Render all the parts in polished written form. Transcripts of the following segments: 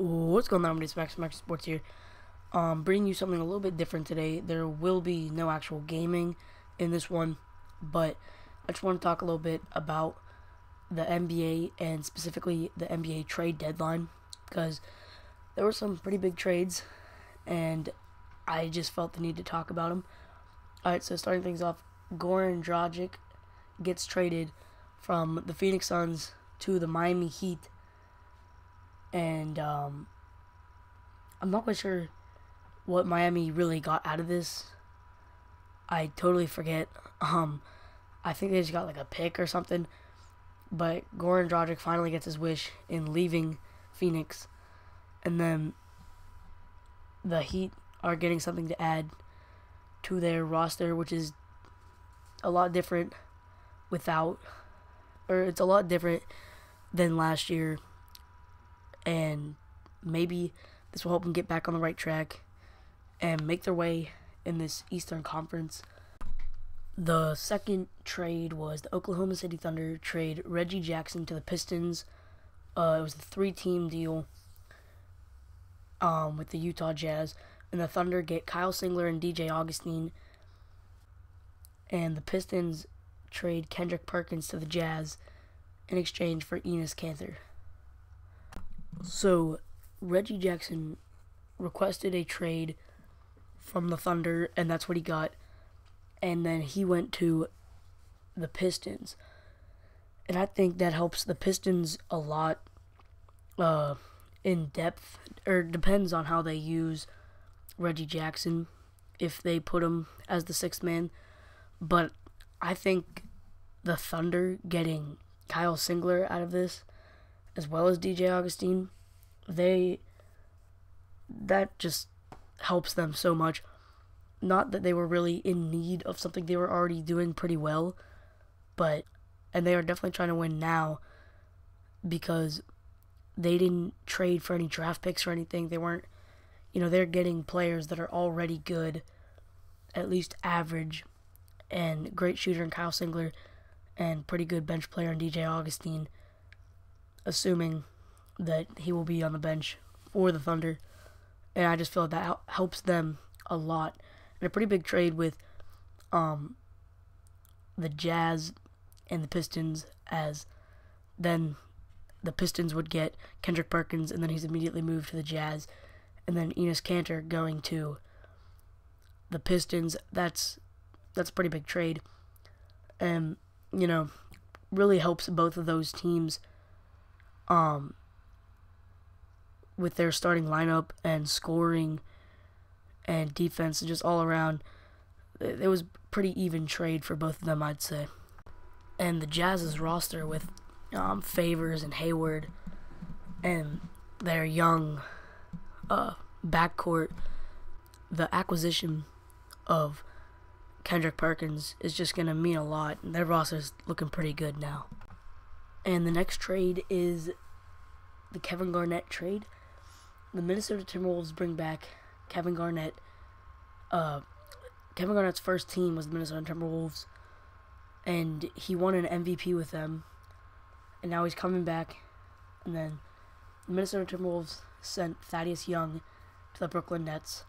What's going on, everybody? It's Max Sports here. Bringing you something a little bit different today. There will be no actual gaming in this one, but I just want to talk a little bit about the NBA and specifically the NBA trade deadline, because there were some pretty big trades, and I just felt the need to talk about them. Alright, so starting things off, Goran Dragic gets traded from the Phoenix Suns to the Miami Heat. And I'm not quite sure what Miami really got out of this. I totally forget. I think they just got like a pick or something. But Goran Dragic finally gets his wish in leaving Phoenix. And then the Heat are getting something to add to their roster, which is a lot different it's a lot different than last year. And maybe this will help them get back on the right track and make their way in this Eastern Conference. The second trade was the Oklahoma City Thunder trade Reggie Jackson to the Pistons. It was a 3-team deal with the Utah Jazz. And the Thunder get Kyle Singler and DJ Augustine. And the Pistons trade Kendrick Perkins to the Jazz in exchange for Enes Kanter. So, Reggie Jackson requested a trade from the Thunder, and that's what he got. And then he went to the Pistons. And I think that helps the Pistons a lot in depth, or depends on how they use Reggie Jackson, if they put him as the sixth man. But I think the Thunder getting Kyle Singler out of this, as well as DJ Augustine, that just helps them so much. Not that they were really in need of something, they were already doing pretty well, and they are definitely trying to win now, because they didn't trade for any draft picks or anything. They weren't, they're getting players that are already good, at least average, and great shooter in Kyle Singler, and pretty good bench player in DJ Augustine, assuming that he will be on the bench for the Thunder. And I just feel that helps them a lot. And a pretty big trade with the Jazz and the Pistons, as then the Pistons would get Kendrick Perkins, and then he's immediately moved to the Jazz. And then Enes Kanter going to the Pistons. That's a pretty big trade. And, really helps both of those teams with their starting lineup and scoring and defense, and just all around. It was pretty even trade for both of them, I'd say. And the Jazz's roster with Favors and Hayward and their young backcourt, the acquisition of Kendrick Perkins is just going to mean a lot, and their roster is looking pretty good now. And the next trade is the Kevin Garnett trade. The Minnesota Timberwolves bring back Kevin Garnett. Kevin Garnett's first team was the Minnesota Timberwolves, and he won an MVP with them, and now he's coming back. And then the Minnesota Timberwolves sent Thaddeus Young to the Brooklyn Nets.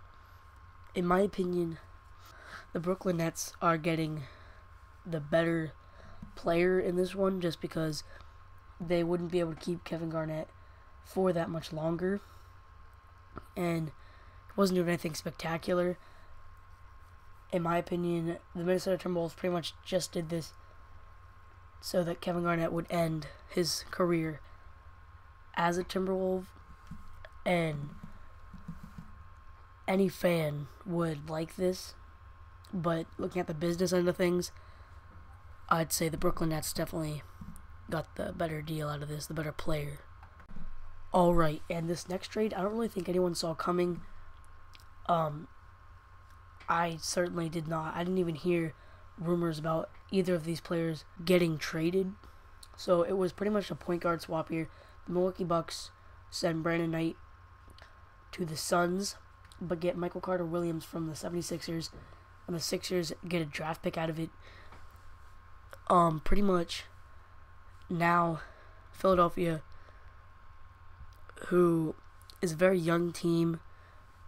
In my opinion, the Brooklyn Nets are getting the better player in this one, just because they wouldn't be able to keep Kevin Garnett for that much longer, and he wasn't doing anything spectacular. In my opinion, the Minnesota Timberwolves pretty much just did this so that Kevin Garnett would end his career as a Timberwolf, and any fan would like this. But looking at the business end of things, I'd say the Brooklyn Nets definitely got the better deal out of this, the better player. Alright, and this next trade, I don't really think anyone saw coming. I certainly did not. I didn't even hear rumors about either of these players getting traded. So it was pretty much a point guard swap here. The Milwaukee Bucks send Brandon Knight to the Suns, but get Michael Carter-Williams from the 76ers. And the Sixers get a draft pick out of it. Pretty much now Philadelphia, who is a very young team,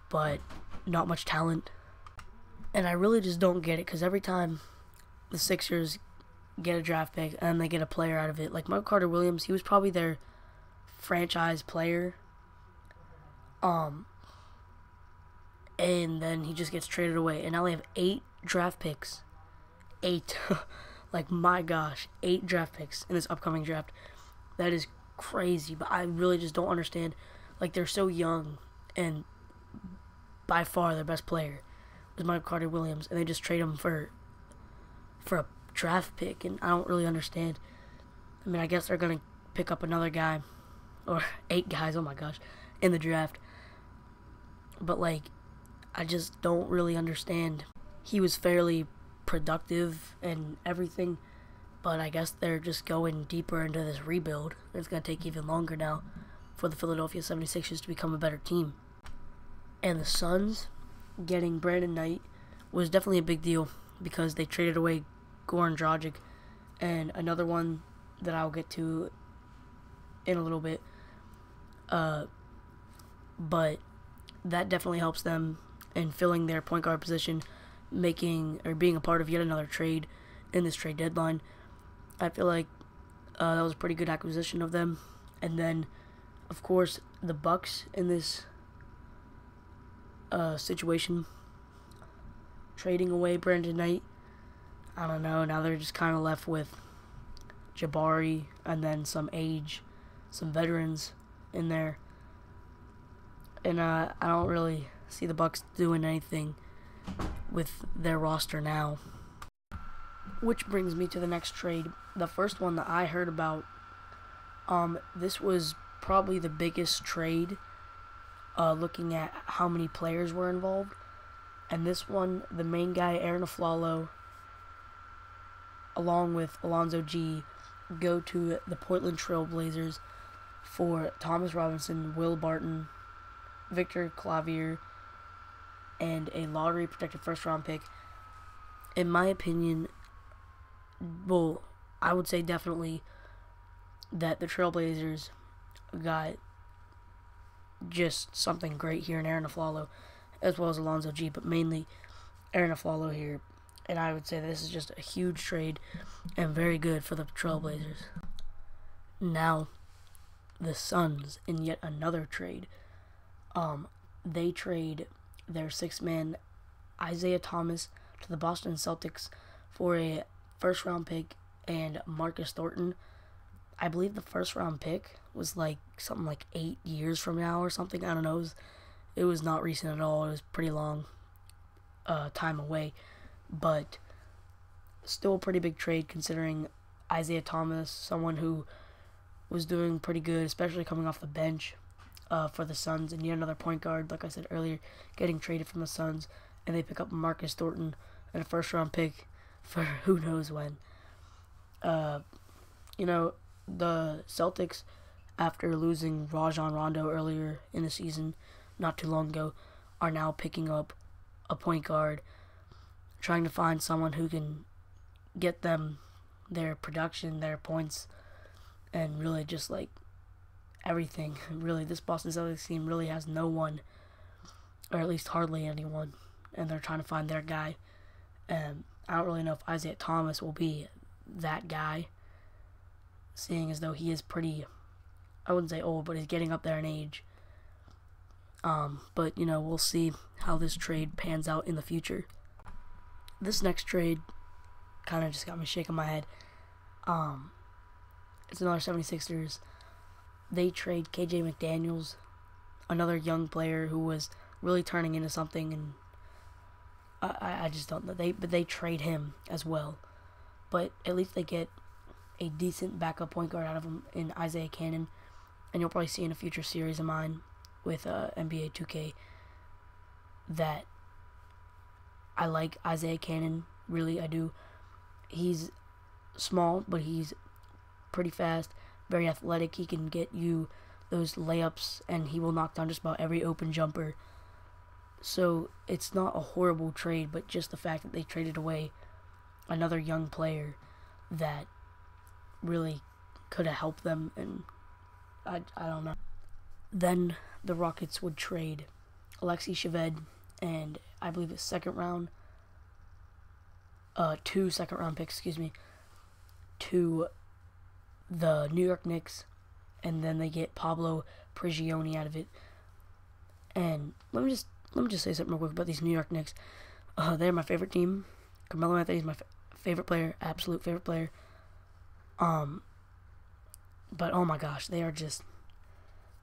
but not much talent. And I really just don't get it, because every time the Sixers get a draft pick and they get a player out of it, like Michael Carter Williams, he was probably their franchise player. And then he just gets traded away. And now they have 8 draft picks. 8. Like, my gosh. 8 draft picks in this upcoming draft. That is crazy. But I really just don't understand. Like, they're so young. And by far their best player was Michael Carter Williams. And they just trade him for a draft pick. And I don't really understand. I mean, I guess they're going to pick up another guy. Or 8 guys, oh my gosh, in the draft. But, like, I just don't really understand. He was fairly productive and everything, but I guess they're just going deeper into this rebuild. It's going to take even longer now for the Philadelphia 76ers to become a better team. And the Suns getting Brandon Knight was definitely a big deal because they traded away Goran Dragic, and another one that I'll get to in a little bit. But that definitely helps them in filling their point guard position, being a part of yet another trade in this trade deadline. I feel like that was a pretty good acquisition of them. And then, of course, the Bucks in this situation, trading away Brandon Knight. I don't know. Now they're just kind of left with Jabari and then some veterans in there. And I don't really see the Bucks doing anything with their roster now. Which brings me to the next trade. The first one that I heard about, this was probably the biggest trade, looking at how many players were involved. And this one, the main guy, Aaron Aflalo, along with Alonzo G, go to the Portland Trail Blazers for Thomas Robinson, Will Barton, Victor Clavier, and a lottery-protected first-round pick. In my opinion, well, I would say definitely that the Trailblazers got just something great here in Aaron Aflalo, as well as Alonzo G, but mainly Aaron Aflalo here. And I would say this is just a huge trade and very good for the Trailblazers. Now, the Suns, in yet another trade, they trade their 6-man Isaiah Thomas to the Boston Celtics for a first-round pick and Marcus Thornton. I believe the first-round pick was like something like 8 years from now or something. I don't know. It was not recent at all. It was pretty long time away, but still a pretty big trade considering Isaiah Thomas, someone who was doing pretty good, especially coming off the bench for the Suns, and yet another point guard, like I said earlier, getting traded from the Suns, and they pick up Marcus Thornton and a first-round pick for who knows when. The Celtics, after losing Rajon Rondo earlier in the season, not too long ago, are now picking up a point guard, trying to find someone who can get them their production, their points, and really just like everything. Really, this Boston Celtics team really has no one, or at least hardly anyone, and they're trying to find their guy. And I don't really know if Isaiah Thomas will be that guy, seeing as though he is pretty, I wouldn't say old, but he's getting up there in age. But, we'll see how this trade pans out in the future. This next trade kind of just got me shaking my head. It's another 76ers. They trade KJ McDaniels, another young player who was really turning into something, and I just don't know. But they trade him as well. But at least they get a decent backup point guard out of him in Isaiah Cannon, and you'll probably see in a future series of mine with NBA 2K that I like Isaiah Cannon. Really, I do. He's small, but he's pretty fast, very athletic. He can get you those layups, and he will knock down just about every open jumper. So it's not a horrible trade, but just the fact that they traded away another young player that really could have helped them, and I don't know. Then the Rockets would trade Alexei Shved and I believe a two second round picks, to the New York Knicks, and then they get Pablo Prigioni out of it. And let me just say something real quick about these New York Knicks. They're my favorite team. Carmelo Anthony is my favorite player, absolute favorite player. But oh my gosh, they're just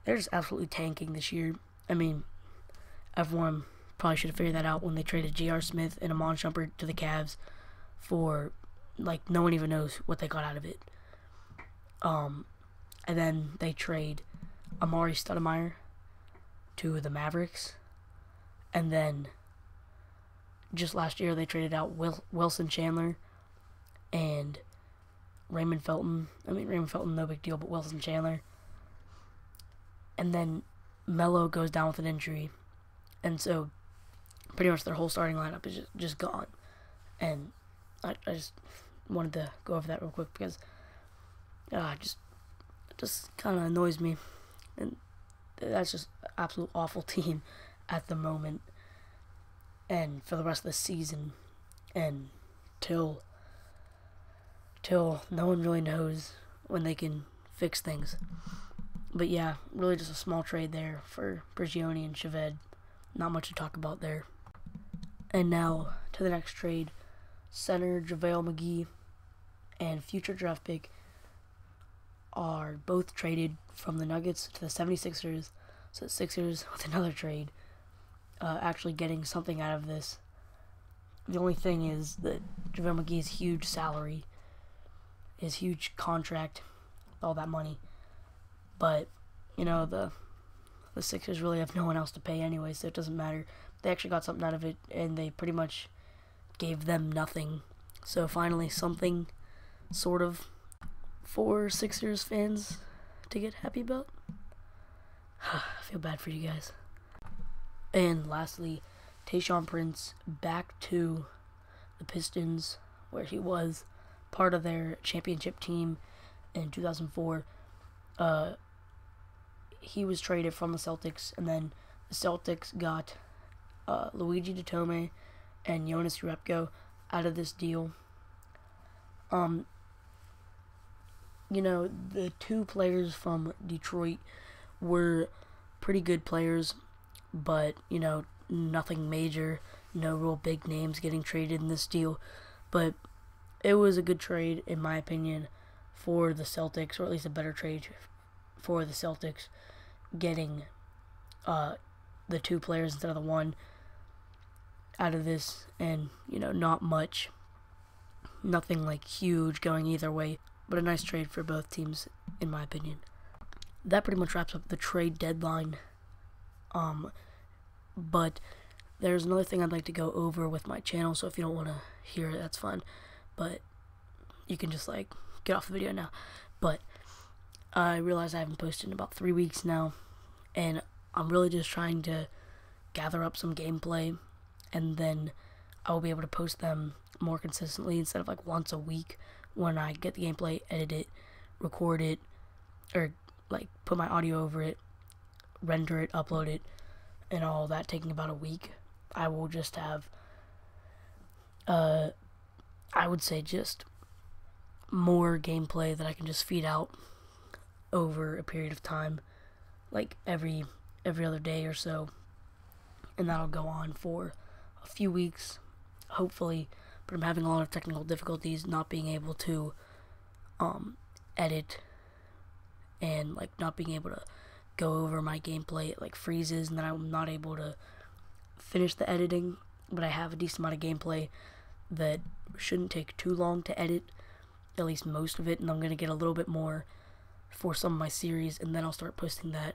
absolutely tanking this year. I mean, everyone probably should have figured that out when they traded J.R. Smith and Iman Shumpert to the Cavs for, like, no one even knows what they got out of it. And then they trade Amari Stoudemire to the Mavericks. And then just last year they traded out Wilson Chandler and Raymond Felton. I mean, Raymond Felton, no big deal, but Wilson Chandler. And then Melo goes down with an injury. And so pretty much their whole starting lineup is just gone. And I just wanted to go over that real quick because it just kind of annoys me. And that's just an absolute awful team at the moment. And for the rest of the season. And till no one really knows when they can fix things. But yeah, really just a small trade there for Prigioni and Shved. Not much to talk about there. And now to the next trade. Center JaVale McGee and future draft pick are both traded from the Nuggets to the 76ers. So the Sixers with another trade. Actually getting something out of this. The only thing is that JaVale McGee's huge salary, his huge contract, all that money. But, you know, the Sixers really have no one else to pay anyway, so it doesn't matter. They actually got something out of it, and they pretty much gave them nothing. So finally, something sort of for Sixers fans to get happy about. I feel bad for you guys. And lastly, Tayshaun Prince back to the Pistons, where he was part of their championship team in 2004. He was traded from the Celtics, and then the Celtics got Luigi Datome and Jonas Jerebko out of this deal. You know, the two players from Detroit were pretty good players, but, you know, nothing major, no real big names getting traded in this deal. But it was a good trade, in my opinion, for the Celtics, or at least a better trade for the Celtics, getting the two players instead of the one out of this. And, you know, not much, nothing like huge going either way, but a nice trade for both teams, in my opinion. That pretty much wraps up the trade deadline. But there's another thing I'd like to go over with my channel, so if you don't want to hear it, that's fine. But you can just, like, get off the video now. But I realize I haven't posted in about 3 weeks now, and I'm really just trying to gather up some gameplay, and then I will be able to post them more consistently instead of, like, once a week when I get the gameplay, edit it, record it, or, like, put my audio over it, render it, upload it, and all that taking about a week. I will just have, I would say just more gameplay that I can just feed out over a period of time, like every other day or so, and that'll go on for a few weeks, hopefully. But I'm having a lot of technical difficulties, not being able to edit, and, like, not being able to go over my gameplay. It, like, freezes, and then I'm not able to finish the editing. But I have a decent amount of gameplay that shouldn't take too long to edit, at least most of it, and I'm going to get a little bit more for some of my series, and then I'll start posting that,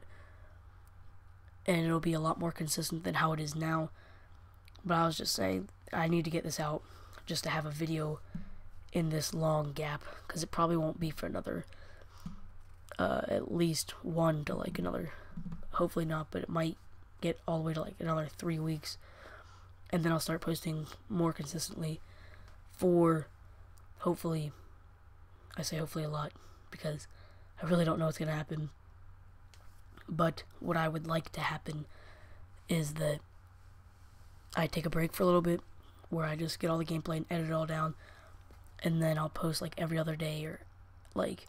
and it'll be a lot more consistent than how it is now. But I was just saying, I need to get this out just to have a video in this long gap, because it probably won't be for another at least 1 to, like, another, hopefully not, but it might get all the way to, like, another 3 weeks, and then I'll start posting more consistently for, hopefully, I say hopefully a lot, because I really don't know what's going to happen, But what I would like to happen is that I take a break for a little bit, where I just get all the gameplay and edit it all down, and then I'll post like every other day, or like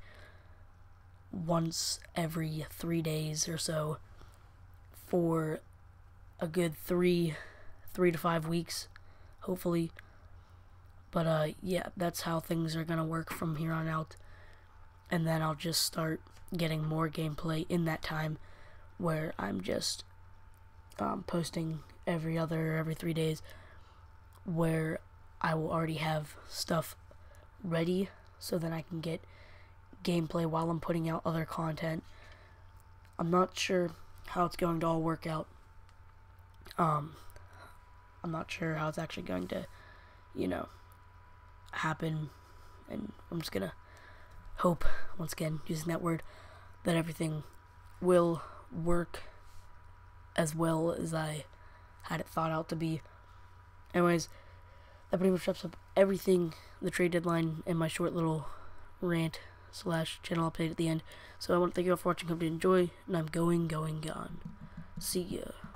once every 3 days or so, for a good 3 to 5 weeks, hopefully. But yeah, that's how things are gonna work from here on out. And then I'll just start getting more gameplay in that time, where I'm just posting every 3 days, where I will already have stuff ready, so then I can get gameplay while I'm putting out other content. I'm not sure how it's going to all work out. I'm not sure how it's actually going to, happen, and I'm just gonna hope, once again, using that word, that everything will work as well as I had it thought out to be. Anyways, that pretty much wraps up everything, the trade deadline, and my short little rant / channel update at the end. So I want to thank you all for watching. Hope you enjoy, and I'm gone. See ya.